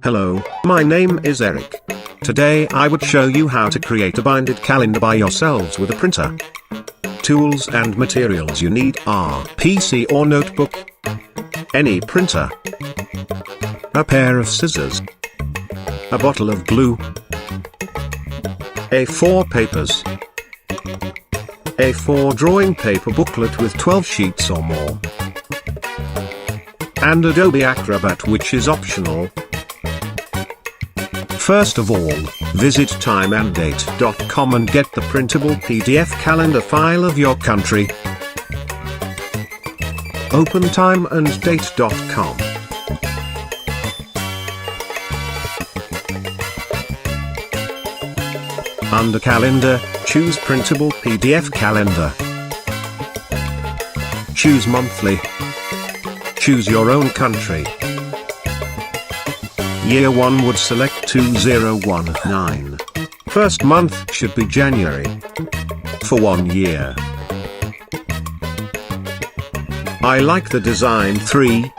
Hello, my name is Eric. Today I would show you how to create a binded calendar by yourselves with a printer. Tools and materials you need are PC or notebook, any printer, a pair of scissors, a bottle of glue, A4 papers, A4 drawing paper booklet with 12 sheets or more, and Adobe Acrobat, which is optional. First of all, visit timeanddate.com and get the printable PDF calendar file of your country. Open timeanddate.com. Under Calendar, choose Printable PDF Calendar. Choose Monthly. Choose your own country. Year 1 would select 2019. First month should be January. For 1 year. I like the design 3.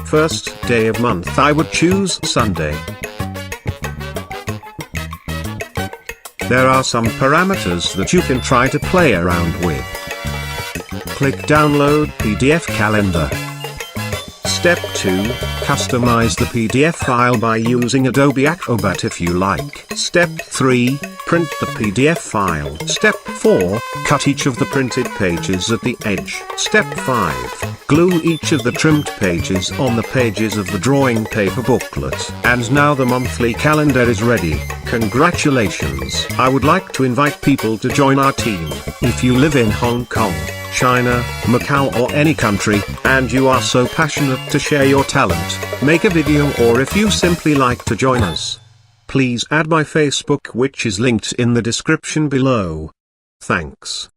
First day of month I would choose Sunday. There are some parameters that you can try to play around with. Click Download PDF Calendar. Step 2, customize the PDF file by using Adobe Acrobat if you like. Step 3, print the PDF file. Step 4, cut each of the printed pages at the edge. Step 5, glue each of the trimmed pages on the pages of the drawing paper booklet. And now the monthly calendar is ready. Congratulations! I would like to invite people to join our team. If you live in Hong Kong, China, Macau or any country, and you are so passionate to share your talent, make a video, or if you simply like to join us, please add my Facebook, which is linked in the description below. Thanks.